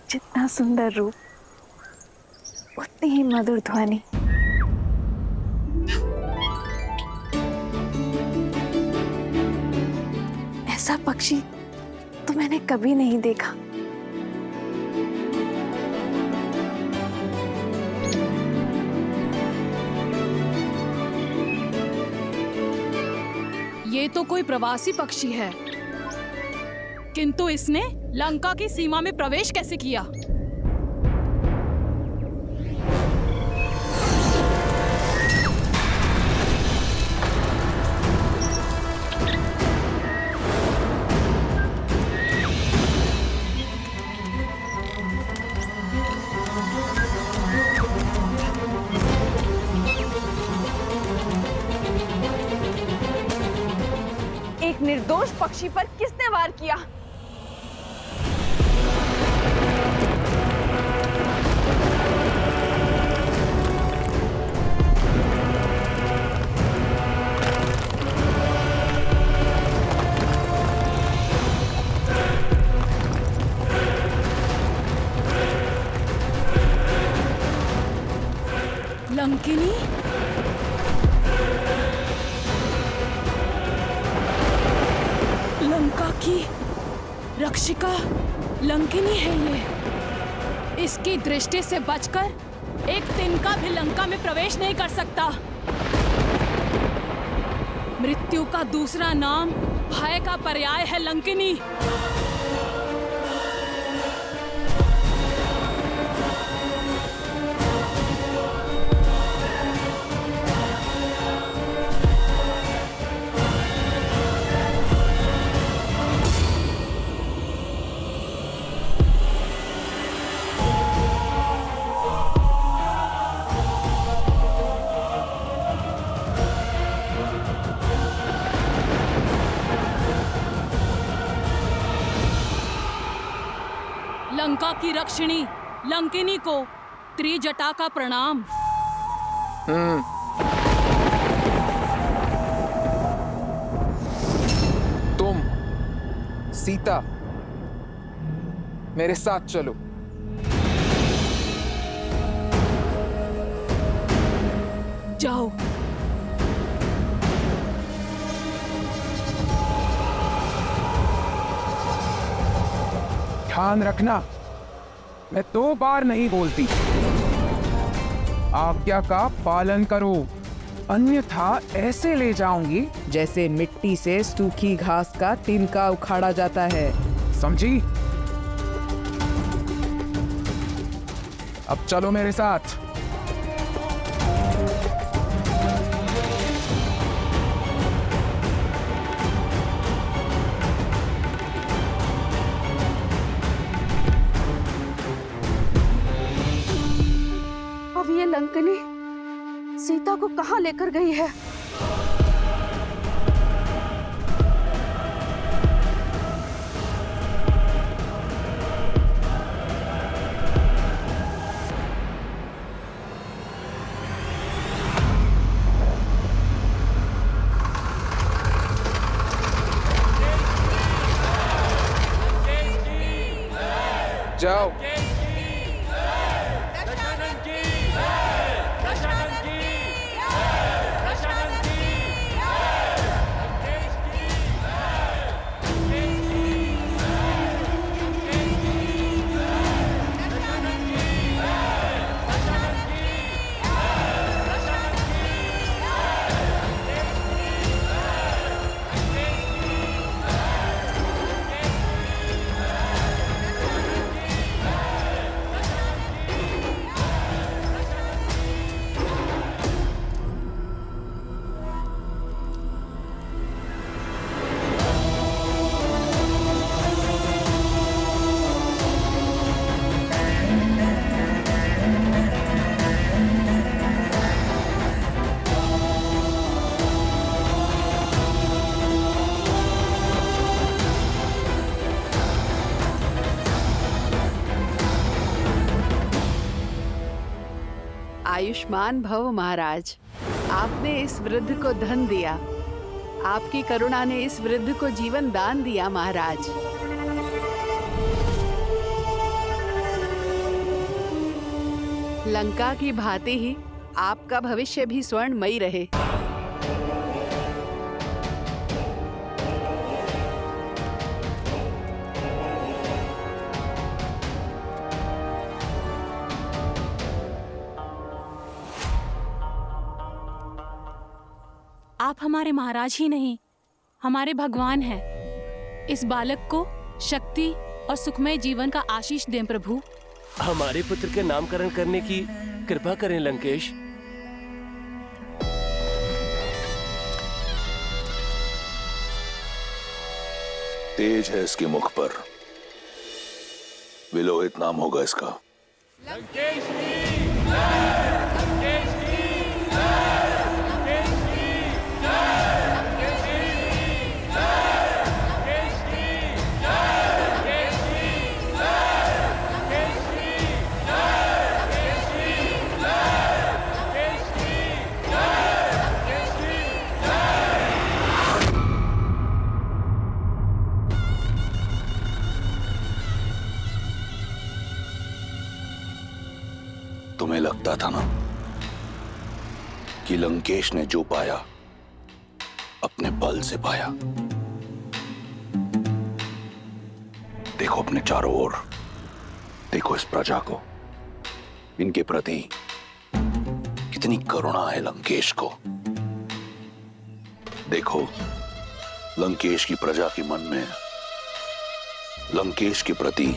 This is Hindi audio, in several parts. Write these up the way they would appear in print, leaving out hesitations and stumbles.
जितना सुंदर रूप उतनी ही मधुर ध्वनि। ऐसा पक्षी तो मैंने कभी नहीं देखा। ये तो कोई प्रवासी पक्षी है, किंतु इसने लंका की सीमा में प्रवेश कैसे किया? एक निर्दोष पक्षी पर किसने वार किया? लंकिनी? लंका की रक्षिका लंकिनी है ये। इसकी दृष्टि से बचकर एक तिनका भी लंका में प्रवेश नहीं कर सकता। मृत्यु का दूसरा नाम भय का पर्याय है लंकिनी। लंका की रक्षिणी लंकिनी को त्रिजटा का प्रणाम। तुम सीता मेरे साथ चलो। जाओ। ध्यान रखना, मैं 2 बार नहीं बोलती। आज्ञा का पालन करो, अन्यथा ऐसे ले जाऊंगी जैसे मिट्टी से सूखी घास का तिनका उखाड़ा जाता है। समझी? अब चलो मेरे साथ। अब ये लंकिनी सीता को कहाँ लेकर गई है? जाओ। आयुष्मान भव महाराज, आपने इस वृद्ध को धन दिया। आपकी करुणा ने इस वृद्ध को जीवन दान दिया महाराज। लंका की भांति ही आपका भविष्य भी स्वर्णमयी रहे। आप हमारे महाराज ही नहीं, हमारे भगवान हैं। इस बालक को शक्ति और सुखमय जीवन का आशीष दें प्रभु। हमारे पुत्र के नामकरण करने की कृपा करें लंकेश। तेज है इसके मुख पर, विलोहित नाम होगा इसका। तुम्हें लगता था ना कि लंकेश ने जो पाया अपने बल से पाया। देखो अपने चारों ओर, देखो इस प्रजा को, इनके प्रति कितनी करुणा है लंकेश को। देखो लंकेश की प्रजा के मन में लंकेश के प्रति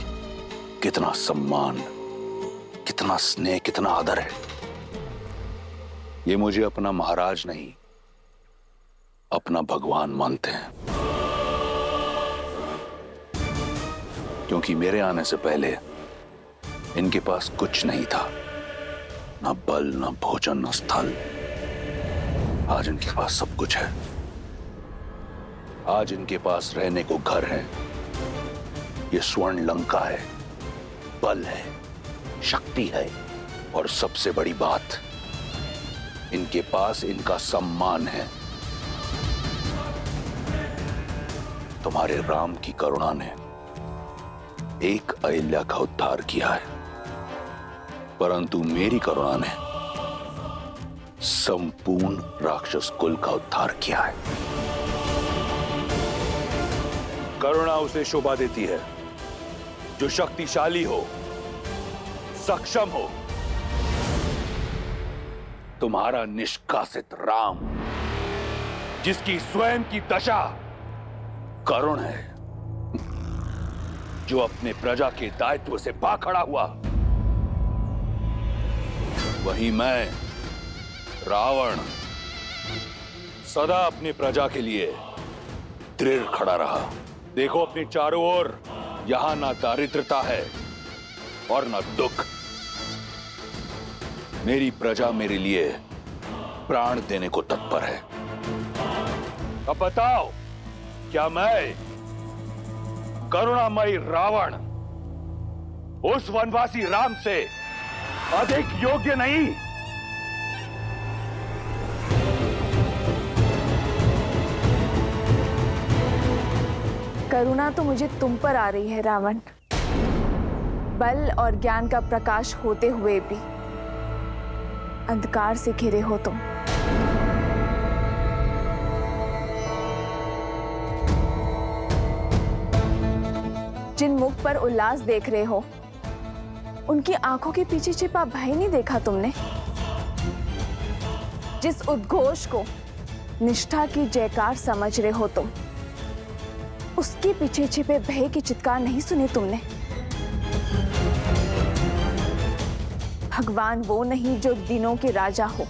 कितना सम्मान, कितना स्नेह, कितना आदर है। ये मुझे अपना महाराज नहीं, अपना भगवान मानते हैं। क्योंकि मेरे आने से पहले इनके पास कुछ नहीं था, ना बल, ना भोजन, ना स्थल। आज इनके पास सब कुछ है। आज इनके पास रहने को घर है, ये स्वर्ण लंका है, बल है, शक्ति है, और सबसे बड़ी बात, इनके पास इनका सम्मान है। तुम्हारे राम की करुणा ने एक अहिल्या का उद्धार किया है, परंतु मेरी करुणा ने संपूर्ण राक्षस कुल का उद्धार किया है। करुणा उसे शोभा देती है जो शक्तिशाली हो, सक्षम हो। तुम्हारा निष्कासित राम, जिसकी स्वयं की दशा करुण है, जो अपने प्रजा के दायित्व से भाग खड़ा हुआ, वहीं मैं रावण सदा अपनी प्रजा के लिए दृढ़ खड़ा रहा। देखो अपने चारों ओर, यहां ना दारिद्रता है और ना दुख। मेरी प्रजा मेरे लिए प्राण देने को तत्पर है। अब बताओ, क्या मैं करुणामयी रावण उस वनवासी राम से अधिक योग्य नहीं? करुणा तो मुझे तुम पर आ रही है रावण। बल और ज्ञान का प्रकाश होते हुए भी अंधकार से घिरे हो तुम। जिन मुख पर उल्लास देख रहे हो, उनकी आंखों के पीछे छिपा भय नहीं देखा तुमने? जिस उद्घोष को निष्ठा की जयकार समझ रहे हो तुम, उसके पीछे छिपे भय की चित्कार नहीं सुने तुमने? भगवान वो नहीं जो दीनों के राजा हो,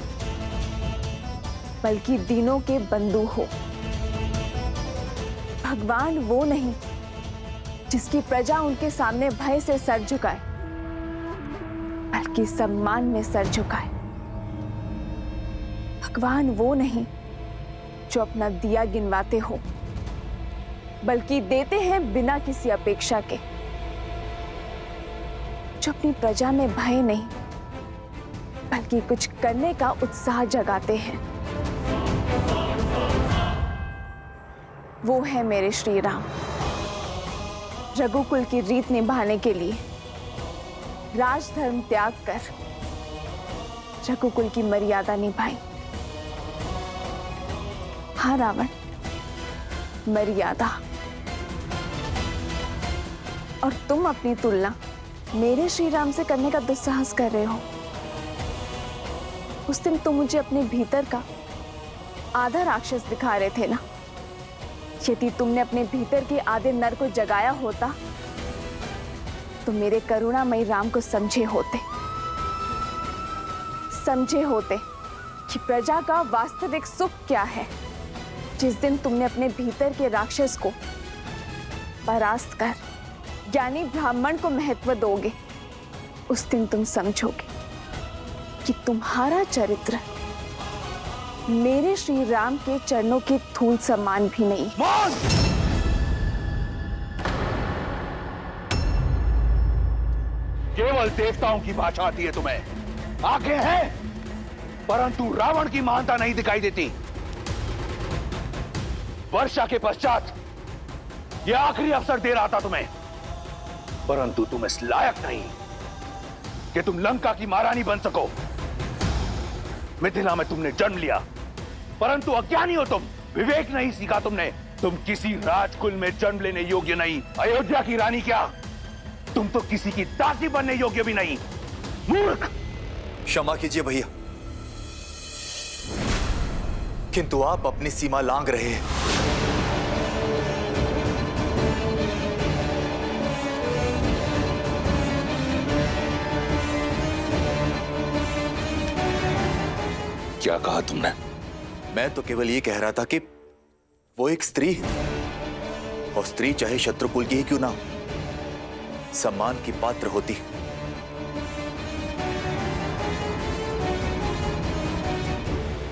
बल्कि दीनों के बंधु हो। भगवान वो नहीं जिसकी प्रजा उनके सामने भय से सर झुकाए, बल्कि सम्मान में सर झुकाए। भगवान वो नहीं जो अपना दिया गिनवाते हो, बल्कि देते हैं बिना किसी अपेक्षा के। जो अपनी प्रजा में भय नहीं, बल्कि कुछ करने का उत्साह जगाते हैं, वो है मेरे श्री राम। रघुकुल की रीत निभाने के लिए राजधर्म त्याग कर रघुकुल की मर्यादा निभाई। हाँ रावण, मर्यादा। और तुम अपनी तुलना मेरे श्री राम से करने का दुस्साहस कर रहे हो। उस दिन तुम मुझे अपने भीतर का आधा राक्षस दिखा रहे थे ना। यदि तुमने अपने भीतर के आधे नर को जगाया होता तो मेरे करुणामयी राम को समझे होते कि प्रजा का वास्तविक सुख क्या है। जिस दिन तुमने अपने भीतर के राक्षस को परास्त कर ज्ञानी ब्राह्मण को महत्व दोगे, उस दिन तुम समझोगे कि तुम्हारा चरित्र मेरे श्री राम के चरणों के धूल समान भी नहीं। केवल देवताओं की भाषा आती है तुम्हें। आंखें हैं परंतु रावण की महानता नहीं दिखाई देती। वर्षा के पश्चात यह आखिरी अवसर दे रहा था तुम्हें, परंतु तुम इस लायक नहीं कि तुम लंका की महारानी बन सको। मिथिला में तुमने जन्म लिया परंतु अज्ञानी हो तुम। विवेक नहीं सीखा तुमने। तुम किसी राजकुल में जन्म लेने योग्य नहीं। अयोध्या की रानी क्या, तुम तो किसी की दासी बनने योग्य भी नहीं। मूर्ख। क्षमा कीजिए भैया, किंतु आप अपनी सीमा लांघ रहे हैं। क्या कहा तुमने? मैं तो केवल ये कह रहा था कि वो एक स्त्री है, और स्त्री चाहे शत्रुकुल की ही क्यों ना हो, सम्मान की पात्र होती।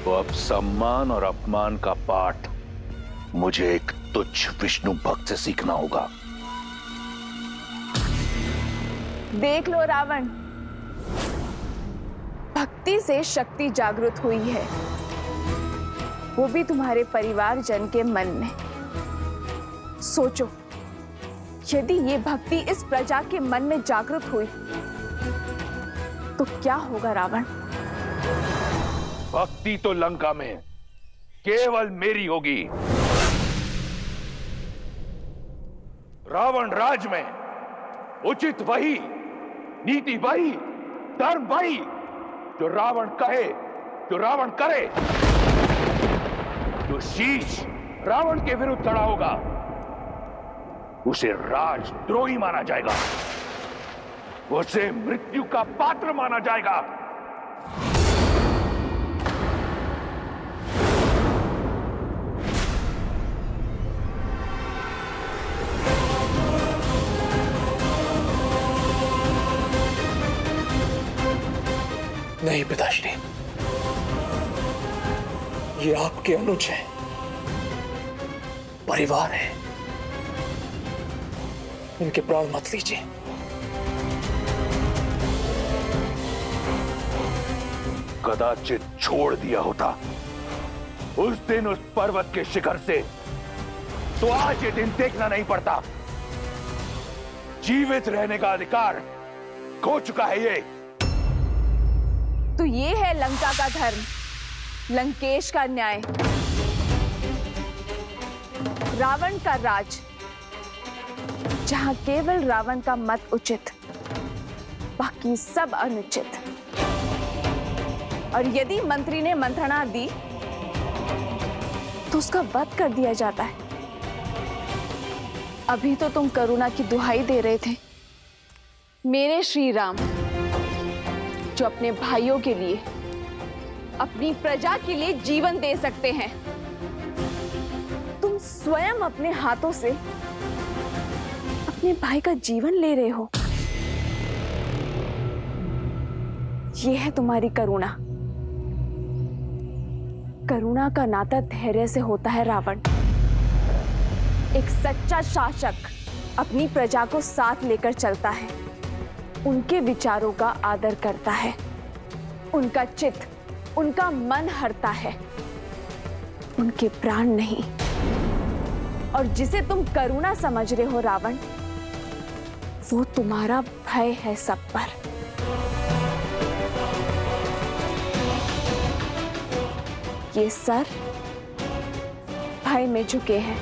तो अब सम्मान और अपमान का पाठ मुझे एक तुच्छ विष्णु भक्त से सीखना होगा। देख लो रावण, भक्ति से शक्ति जागृत हुई है, वो भी तुम्हारे परिवारजन के मन में। सोचो, यदि ये भक्ति इस प्रजा के मन में जागृत हुई तो क्या होगा रावण? भक्ति तो लंका में केवल मेरी होगी। रावण राज में उचित वही, नीति वही, धर्म वही जो रावण कहे, जो रावण करे। जो शीश रावण के विरुद्ध खड़ा होगा उसे राजद्रोही माना जाएगा, उसे मृत्यु का पात्र माना जाएगा। नहीं पिताश्री, ये आपके अनुज हैं, परिवार है, इनके प्राण मत लीजिए। कदाचित छोड़ दिया होता उस दिन उस पर्वत के शिखर से, तो आज ये दिन देखना नहीं पड़ता। जीवित रहने का अधिकार खो चुका है ये। तो ये है लंका का धर्म, लंकेश का न्याय, रावण का राज, जहां केवल रावण का मत उचित, बाकी सब अनुचित। और यदि मंत्री ने मंत्रणा दी तो उसका वध कर दिया जाता है। अभी तो तुम करुणा की दुहाई दे रहे थे। मेरे श्री राम जो अपने भाइयों के लिए, अपनी प्रजा के लिए जीवन दे सकते हैं, तुम स्वयं अपने हाथों से अपने भाई का जीवन ले रहे हो। यह है तुम्हारी करुणा। करुणा का नाता धैर्य से होता है रावण। एक सच्चा शासक अपनी प्रजा को साथ लेकर चलता है, उनके विचारों का आदर करता है, उनका चित्त, उनका मन हरता है, उनके प्राण नहीं। और जिसे तुम करुणा समझ रहे हो रावण, वो तुम्हारा भय है सब पर। ये सर भय में झुके हैं,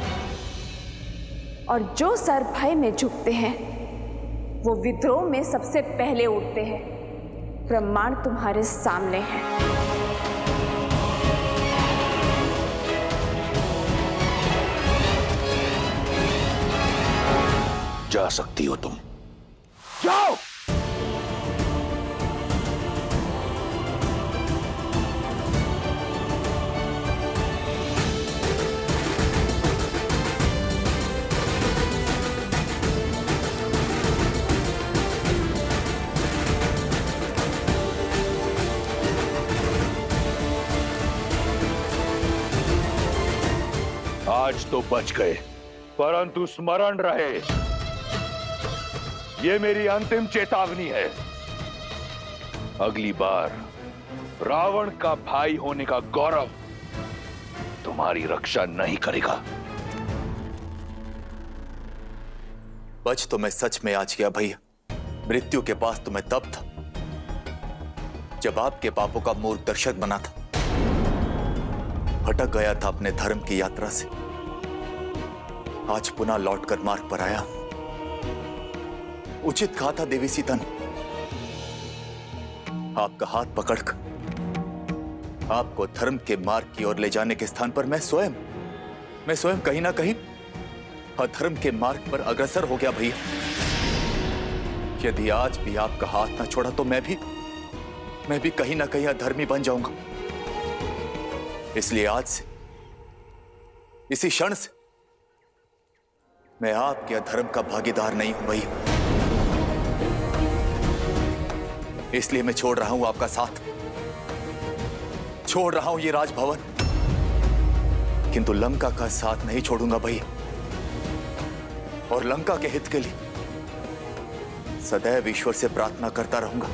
और जो सर भय में झुकते हैं वो विद्रोह में सबसे पहले उठते हैं। प्रमाण तुम्हारे सामने है। जा सकती हो तुम, जाओ। आज तो बच गए, परंतु स्मरण रहे, ये मेरी अंतिम चेतावनी है। अगली बार रावण का भाई होने का गौरव तुम्हारी रक्षा नहीं करेगा। बच तो मैं सच में आज गया भैया। मृत्यु के पास तो मैं तब था जब आपके पापों का मूर्ख दर्शक बना था। भटक गया था अपने धर्म की यात्रा से, आज पुनः लौटकर मार्ग पर आया। उचित कहा था देवी सीता ने, आपका हाथ पकड़कर आपको धर्म के मार्ग की ओर ले जाने के स्थान पर मैं स्वयं कहीं ना कहीं अधर्म के मार्ग पर अग्रसर हो गया भैया। यदि आज भी आपका हाथ ना छोड़ा तो मैं भी कहीं ना कहीं अधर्मी बन जाऊंगा। इसलिए आज से, इसी क्षण से मैं आपके अधर्म का भागीदार नहीं हूं भैया। इसलिए मैं छोड़ रहा हूं आपका साथ, छोड़ रहा हूं ये राजभवन, किंतु लंका का साथ नहीं छोड़ूंगा भैया। और लंका के हित के लिए सदैव ईश्वर से प्रार्थना करता रहूंगा।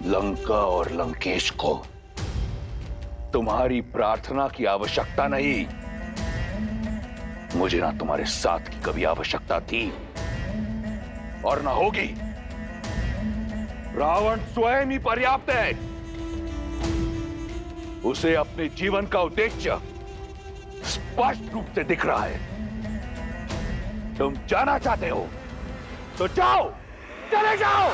लंका और लंकेश को तुम्हारी प्रार्थना की आवश्यकता नहीं। मुझे ना तुम्हारे साथ की कभी आवश्यकता थी और ना होगी। रावण स्वयं ही पर्याप्त है। उसे अपने जीवन का उद्देश्य स्पष्ट रूप से दिख रहा है। तुम जाना चाहते हो तो जाओ, चले जाओ।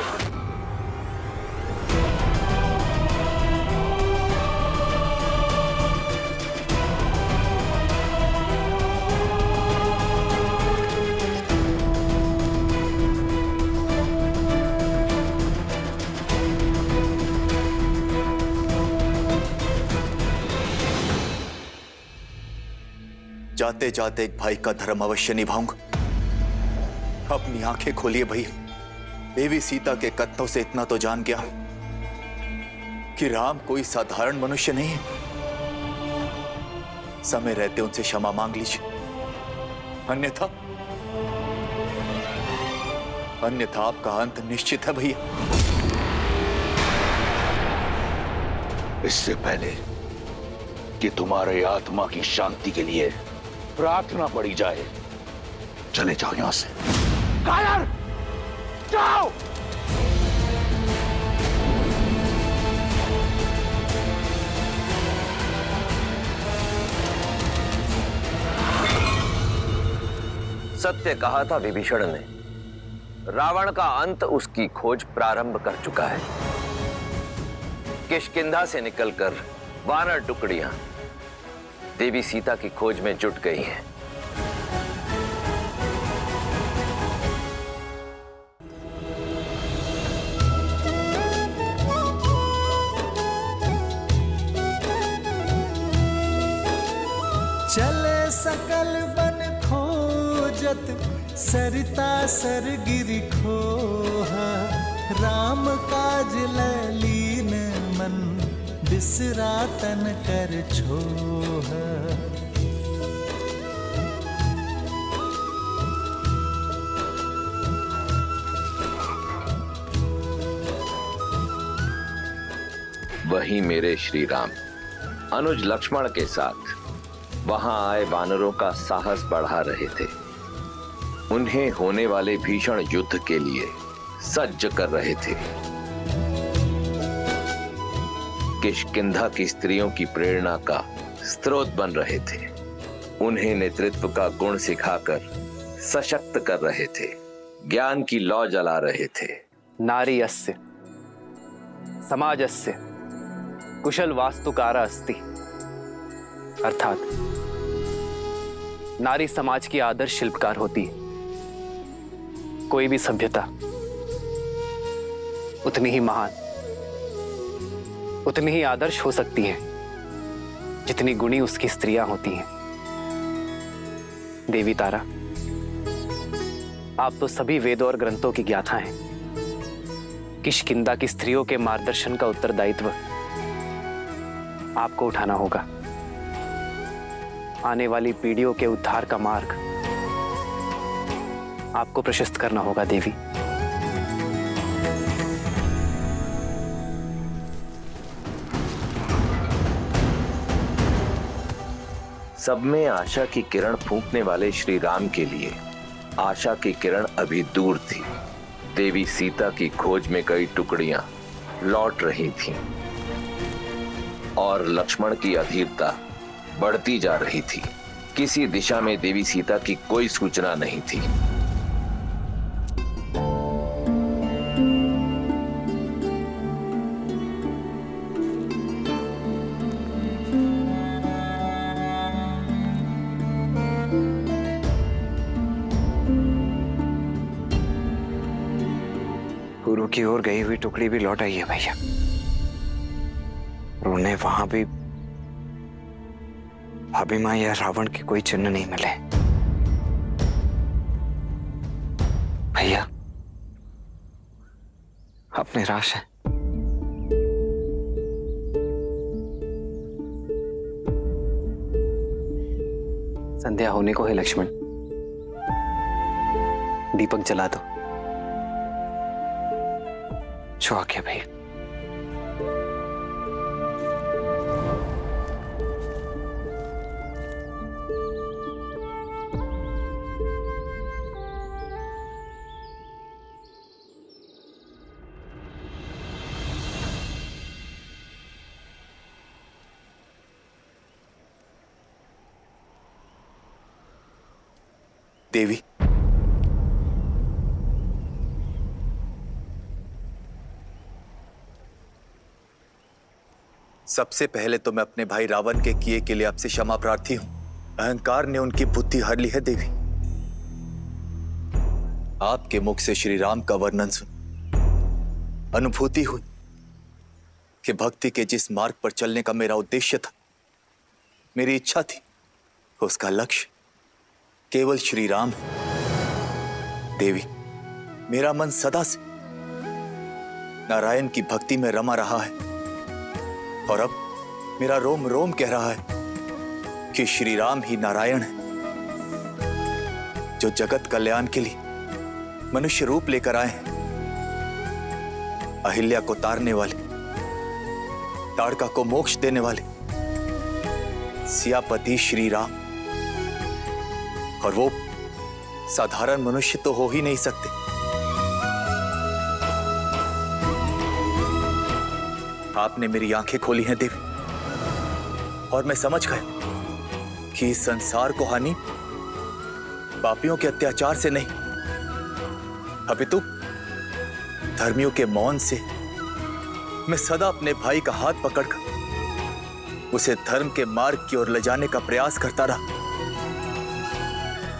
जाते जाते एक भाई का धर्म अवश्य निभाऊंगा। अपनी आंखें खोलिए भैया। देवी सीता के कथनों से इतना तो जान गया कि राम कोई साधारण मनुष्य नहीं है। समय रहते उनसे क्षमा मांग लीजिए, अन्यथा आपका अंत निश्चित है भैया। इससे पहले कि तुम्हारे आत्मा की शांति के लिए प्रार्थना पड़ी जाए, चले जाओ यहां से। कायर, जाओ। सत्य कहा था विभीषण ने, रावण का अंत उसकी खोज प्रारंभ कर चुका है। किष्किंधा से निकलकर वानर टुकड़ियां देवी सीता की खोज में जुट गई हैं। चले सकल बन खोजत, सरिता सरगिरि खोहा। राम काज ललीन मन, बिसरा तन कर छोहा। वहीं मेरे श्री राम अनुज लक्ष्मण के साथ वहां आए वानरों का साहस बढ़ा रहे थे। उन्हें होने वाले भीषण युद्ध के लिए सज्ज कर रहे थे। किष्किंधा की स्त्रियों की प्रेरणा का स्रोत बन रहे थे। उन्हें नेतृत्व का गुण सिखाकर सशक्त कर रहे थे, ज्ञान की लौ जला रहे थे। नारी अस्य समाजस्य कुशल वास्तुकारा अस्ति, अर्थात नारी समाज की आदर्श शिल्पकार होती है। कोई भी सभ्यता उतनी ही महान, उतनी ही आदर्श हो सकती है जितनी गुणी उसकी स्त्रियां होती हैं। देवी तारा, आप तो सभी वेदों और ग्रंथों की ज्ञाता हैं। किष्किंधा की स्त्रियों के मार्गदर्शन का उत्तरदायित्व आपको उठाना होगा। आने वाली पीढ़ियों के उद्धार का मार्ग आपको प्रशस्त करना होगा देवी। सब में आशा की किरण फूंकने वाले श्री राम के लिए आशा की किरण अभी दूर थी। देवी सीता की खोज में कई टुकड़ियां लौट रही थीं और लक्ष्मण की अधीरता बढ़ती जा रही थी। किसी दिशा में देवी सीता की कोई सूचना नहीं थी। पूर्व की ओर गई हुई टुकड़ी भी लौट आई है भैया। उन्हें वहां भी भाभी मां या रावण के कोई चिन्ह नहीं मिले। भैया आप निराश हैं? संध्या होने को है लक्ष्मण, दीपक जला दो। जो आ गया भैया। देवी, सबसे पहले तो मैं अपने भाई रावण के किए के लिए आपसे क्षमा प्रार्थी हूं। अहंकार ने उनकी बुद्धि हर ली है देवी। आपके मुख से श्री राम का वर्णन सुन अनुभूति हुई कि भक्ति के जिस मार्ग पर चलने का मेरा उद्देश्य था, मेरी इच्छा थी, उसका लक्ष्य केवल श्री राम है। देवी, मेरा मन सदा से नारायण की भक्ति में रमा रहा है और अब मेरा रोम रोम कह रहा है कि श्री राम ही नारायण है, जो जगत कल्याण के लिए मनुष्य रूप लेकर आए हैं। अहिल्या को तारने वाले, ताड़का को मोक्ष देने वाले सियापति श्री राम, और वो साधारण मनुष्य तो हो ही नहीं सकते। आपने मेरी आंखें खोली हैं देवी, और मैं समझ गया कि इस संसार को हानि पापियों के अत्याचार से नहीं, अपितु धर्मियों के मौन से। मैं सदा अपने भाई का हाथ पकड़कर उसे धर्म के मार्ग की ओर ले जाने का प्रयास करता रहा,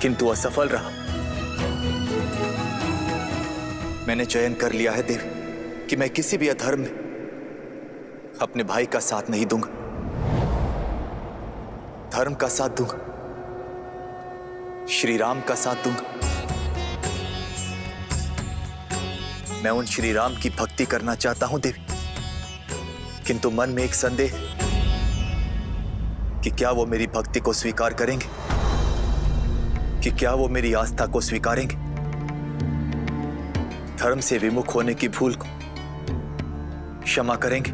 किंतु असफल रहा। मैंने चयन कर लिया है देवी कि मैं किसी भी अधर्म में अपने भाई का साथ नहीं दूंगा, धर्म का साथ दूंगा, श्री राम का साथ दूंगा। मैं उन श्री राम की भक्ति करना चाहता हूं देवी, किंतु मन में एक संदेह कि क्या वो मेरी भक्ति को स्वीकार करेंगे, कि क्या वो मेरी आस्था को स्वीकारेंगे। धर्म से विमुख होने की भूल को क्षमा करेंगे।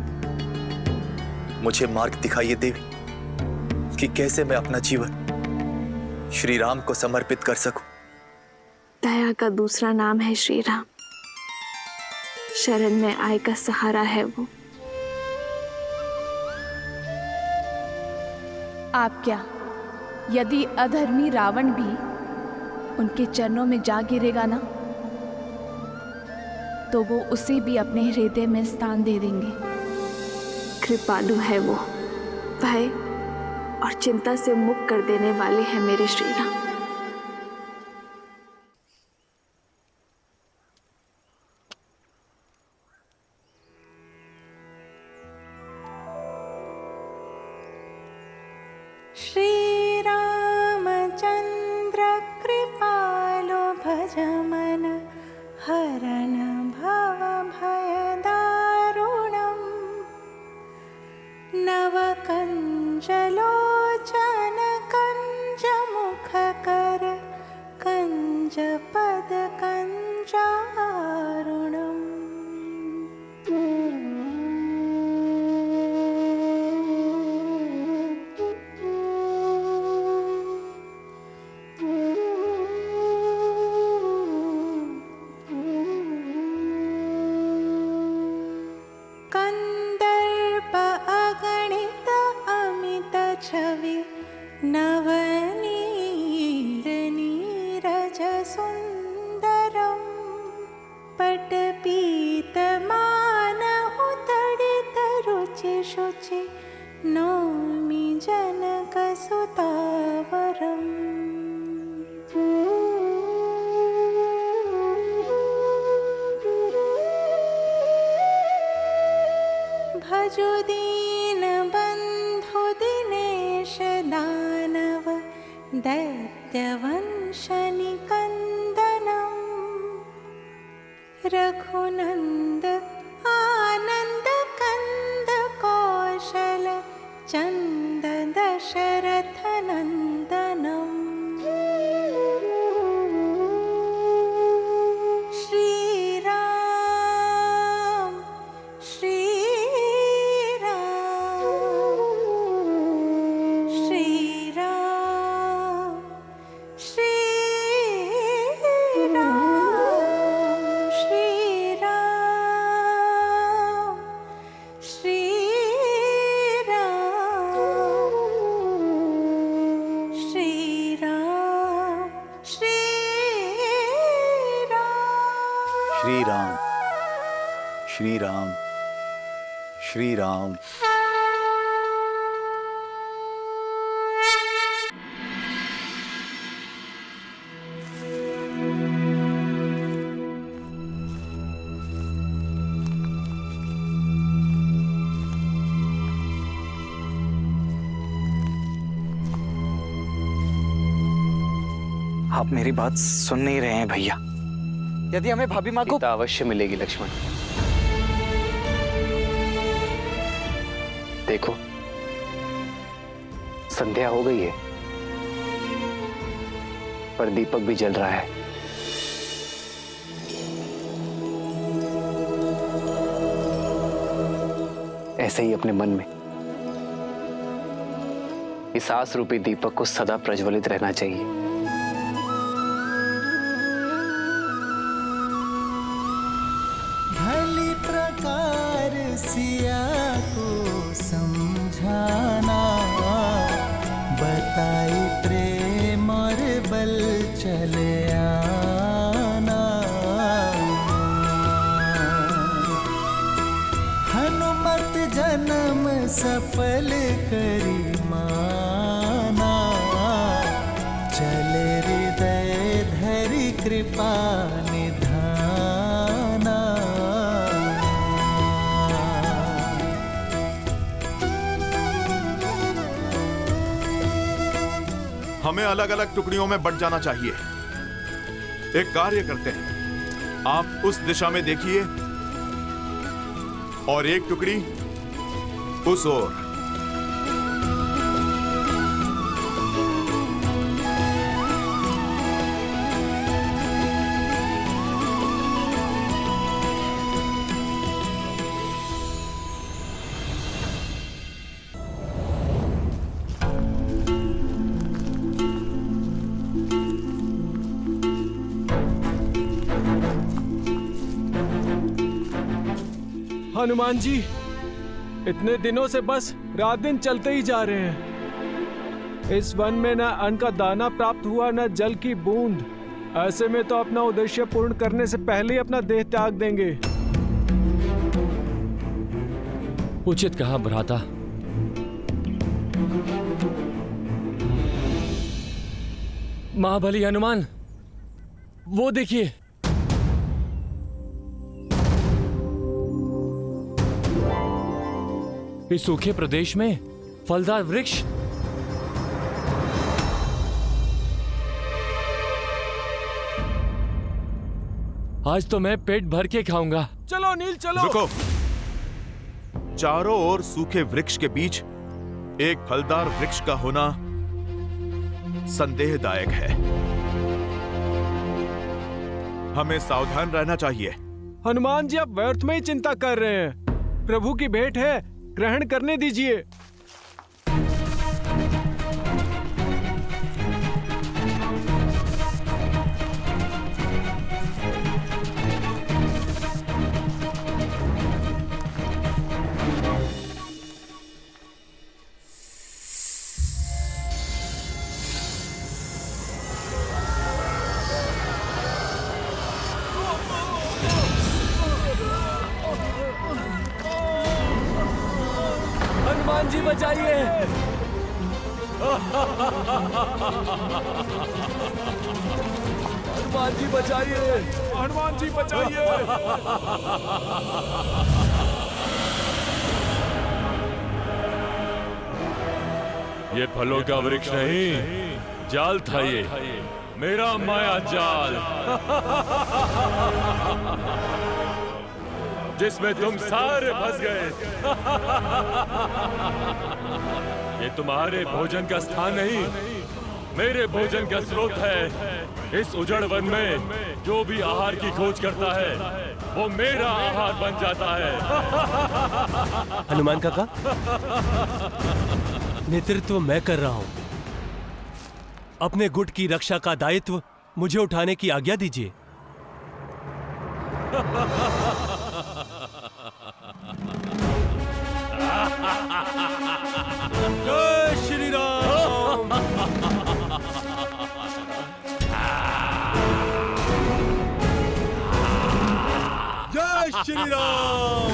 मुझे मार्ग दिखाइए देवी कि कैसे मैं अपना जीवन श्री राम को समर्पित कर सकूं, दया का दूसरा नाम है श्री राम। शरण में आए का सहारा है वो। आप क्या, यदि अधर्मी रावण भी उनके चरणों में जा गिरेगा ना, तो वो उसे भी अपने हृदय में स्थान दे देंगे। कृपालु है वो, भय और चिंता से मुक्त कर देने वाले हैं मेरे श्री राम। श्री रामचंद्र कृपालो भज मन हरण भव भय दारुणम नव कंजलोचन कंज मुख कर कंज पद कंजारुणम। कंदर्प अगणित अमित छवि नवनील नीरज सुंदरम पटपीत मानहु तडित रुचि शुचि नौमि जनक सुतावरम। भजु दीन बंधु दिनेश दानव दैत्यवंश निकंदनम रघुनंद आनंद कंद कौशल चंद दशरथ नंदनम। श्री राम श्री श्री राम श्री राम। आप मेरी बात सुन नहीं रहे हैं भैया। यदि हमें भाभी माँ को अवश्य मिलेगी लक्ष्मण। देखो संध्या हो गई है, पर दीपक भी जल रहा है। ऐसे ही अपने मन में इस आस रूपी दीपक को सदा प्रज्वलित रहना चाहिए। भली प्रकार सिया को समझाना बताई प्रेम और बल चले आना। हनुमत जन्म सफल करी माना चले हृदय धरि कृपा निधाना। हमें अलग अलग टुकड़ियों में बंट जाना चाहिए। एक कार्य करते हैं, आप उस दिशा में देखिए और एक टुकड़ी उस ओर। हनुमान जी, इतने दिनों से बस रात दिन चलते ही जा रहे हैं। इस वन में न अन्न का दाना प्राप्त हुआ, न जल की बूंद। ऐसे में तो अपना उद्देश्य पूर्ण करने से पहले ही अपना देह त्याग देंगे। उचित कहा भ्राता। महाबली हनुमान, वो देखिए। इस सूखे प्रदेश में फलदार वृक्ष। आज तो मैं पेट भर के खाऊंगा। चलो नील चलो। रुको। चारों ओर सूखे वृक्ष के बीच एक फलदार वृक्ष का होना संदेहदायक है। हमें सावधान रहना चाहिए। हनुमान जी, आप व्यर्थ में ही चिंता कर रहे हैं। प्रभु की भेंट है, ग्रहण करने दीजिए। हनुमान जी बचाइए। हनुमान जी बचाइए। हनुमान जी बचाइए। ये फलों का वृक्ष नहीं, जाल था ये, मेरा माया जाल, जिसमें तुम सारे फंस गए। ये तुम्हारे भोजन का स्थान नहीं, मेरे भोजन का स्रोत है। इस उजड़ वन में जो भी आहार की खोज करता है, वो मेरा आहार बन जाता है। हनुमान काका, नेतृत्व मैं कर रहा हूं। अपने गुट की रक्षा का दायित्व मुझे उठाने की आज्ञा दीजिए। जय श्री राम। जय श्री राम।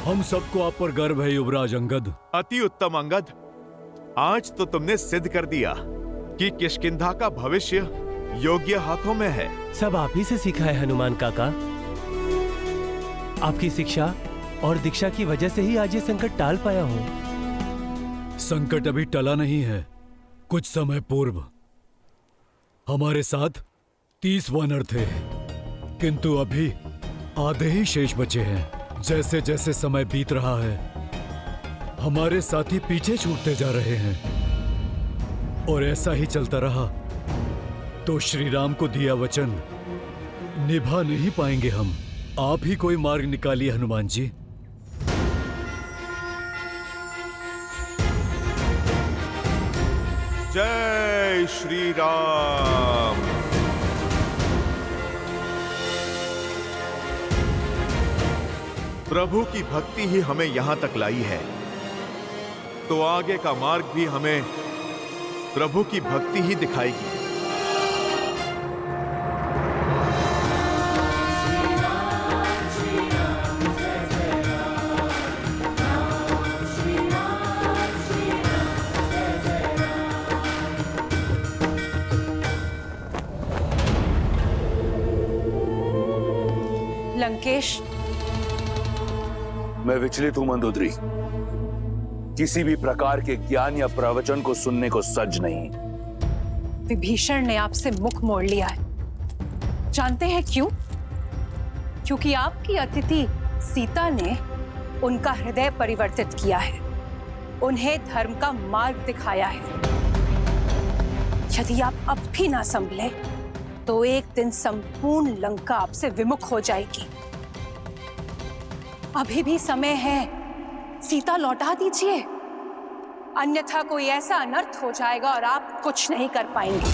हम सबको आप पर गर्व है युवराज अंगद। अति उत्तम अंगद, आज तो तुमने सिद्ध कर दिया कि किष्किंधा का भविष्य योग्य हाथों में है। सब आप ही से सीखा है हनुमान काका। आपकी शिक्षा और दीक्षा की वजह से ही आज ये संकट टाल पाया हूँ। संकट अभी टला नहीं है। कुछ समय पूर्व हमारे साथ 30 वानर थे, किंतु अभी आधे ही शेष बचे हैं। जैसे जैसे समय बीत रहा है, हमारे साथी पीछे छूटते जा रहे हैं, और ऐसा ही चलता रहा तो श्री राम को दिया वचन निभा नहीं पाएंगे हम। आप ही कोई मार्ग निकालिए हनुमान जी। जय श्री राम। प्रभु की भक्ति ही हमें यहां तक लाई है, तो आगे का मार्ग भी हमें प्रभु की भक्ति ही दिखाएगी। लंकेश, मैं विचलित हूं मंदोदरी। किसी भी प्रकार के ज्ञान या प्रवचन को सुनने को सज नहीं। विभीषण ने आपसे मुख मोड़ लिया है। जानते हैं क्यों? क्योंकि आपकी अतिथि सीता ने उनका हृदय परिवर्तित किया है, उन्हें धर्म का मार्ग दिखाया है। यदि आप अब भी ना संभले तो एक दिन संपूर्ण लंका आपसे विमुख हो जाएगी। अभी भी समय है, सीता लौटा दीजिए, अन्यथा कोई ऐसा अनर्थ हो जाएगा और आप कुछ नहीं कर पाएंगे।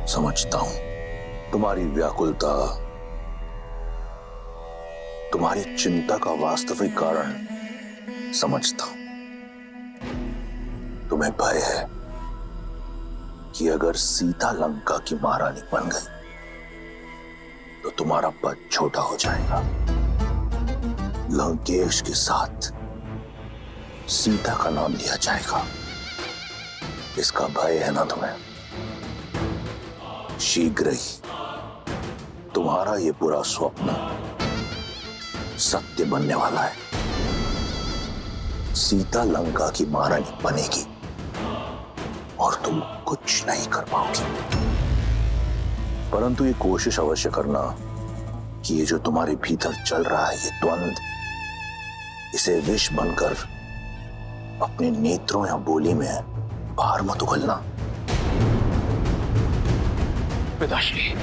समझता हूं तुम्हारी व्याकुलता, तुम्हारी चिंता का वास्तविक कारण समझता हूं। तुम्हें भय है कि अगर सीता लंका की महारानी बन गई तो तुम्हारा पद छोटा हो जाएगा। लंकेश के साथ सीता का नाम लिया जाएगा, इसका भय है ना तुम्हें? शीघ्र ही तुम्हारा ये बुरा स्वप्न सत्य बनने वाला है। सीता लंका की महारानी बनेगी और तुम कुछ नहीं कर पाओगी। परंतु ये कोशिश अवश्य करना कि ये जो तुम्हारे भीतर चल रहा है, ये द्वंद, इसे विष बनकर अपने नेत्रों या बोली में बाहर मत उगलना। पिताश्री,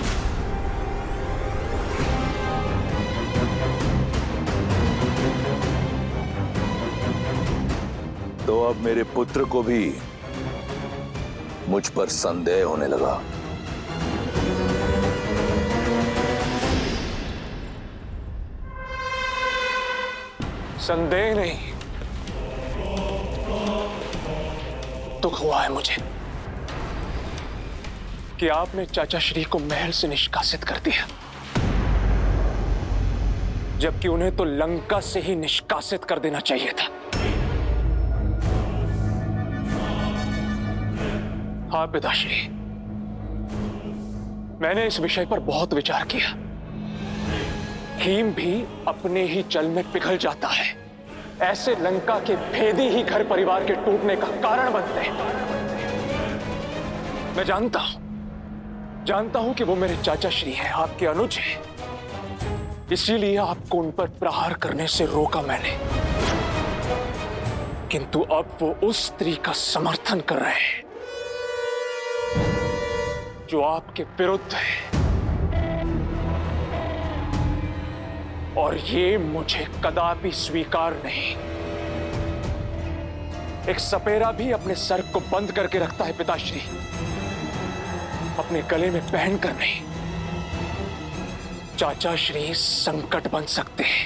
तो अब मेरे पुत्र को भी मुझ पर संदेह होने लगा। संदेह नहीं, दुख हुआ है मुझे कि आपने चाचा श्री को महल से निष्कासित कर दिया, जबकि उन्हें तो लंका से ही निष्कासित कर देना चाहिए था। हाँ पिताश्री, मैंने इस विषय पर बहुत विचार किया। हिम भी अपने ही जल में पिघल जाता है। ऐसे लंका के भेदी ही घर परिवार के टूटने का कारण बनते हैं। मैं जानता हूं कि वो मेरे चाचा श्री हैं, आपके अनुज हैं। इसीलिए आपको उन पर प्रहार करने से रोका मैंने। किंतु अब वो उस स्त्री का समर्थन कर रहे हैं जो आपके विरुद्ध है, और ये मुझे कदापि स्वीकार नहीं। एक सपेरा भी अपने सर को बंद करके रखता है पिताश्री, अपने गले में पहनकर नहीं। चाचा श्री संकट बन सकते हैं।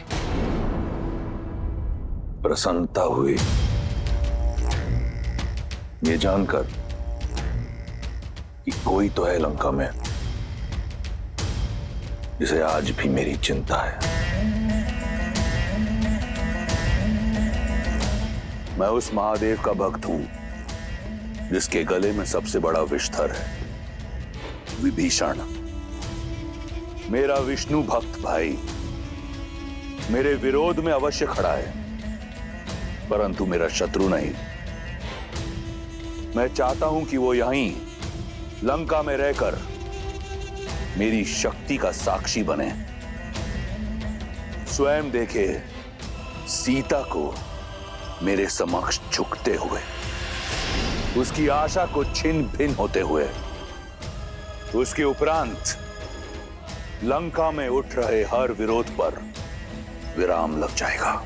प्रसन्नता हुई ये जानकर कि कोई तो है लंका में जिसे आज भी मेरी चिंता है। मैं उस महादेव का भक्त हूं जिसके गले में सबसे बड़ा विषधर है, विभीषण। मेरा विष्णु भक्त भाई मेरे विरोध में अवश्य खड़ा है, परंतु मेरा शत्रु नहीं। मैं चाहता हूं कि वो यहीं लंका में रहकर मेरी शक्ति का साक्षी बने, स्वयं देखे सीता को मेरे समक्ष झुकते हुए, उसकी आशा को छिन्न भिन्न होते हुए। उसके उपरांत लंका में उठ रहे हर विरोध पर विराम लग जाएगा।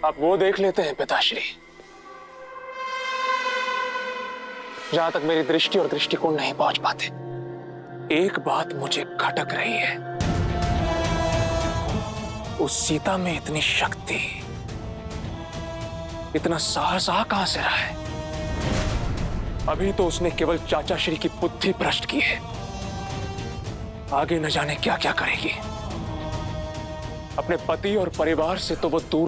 आप वो देख लेते हैं पिताश्री, जहां तक मेरी दृष्टि और दृष्टिकोण नहीं पहुंच पाते। एक बात मुझे खटक रही है, उस सीता में इतनी शक्ति, इतना साहस कहां से रहा है? अभी तो उसने केवल चाचा श्री की बुद्धि भ्रष्ट की है, आगे न जाने क्या क्या करेगी। अपने पति और परिवार से तो वो दूर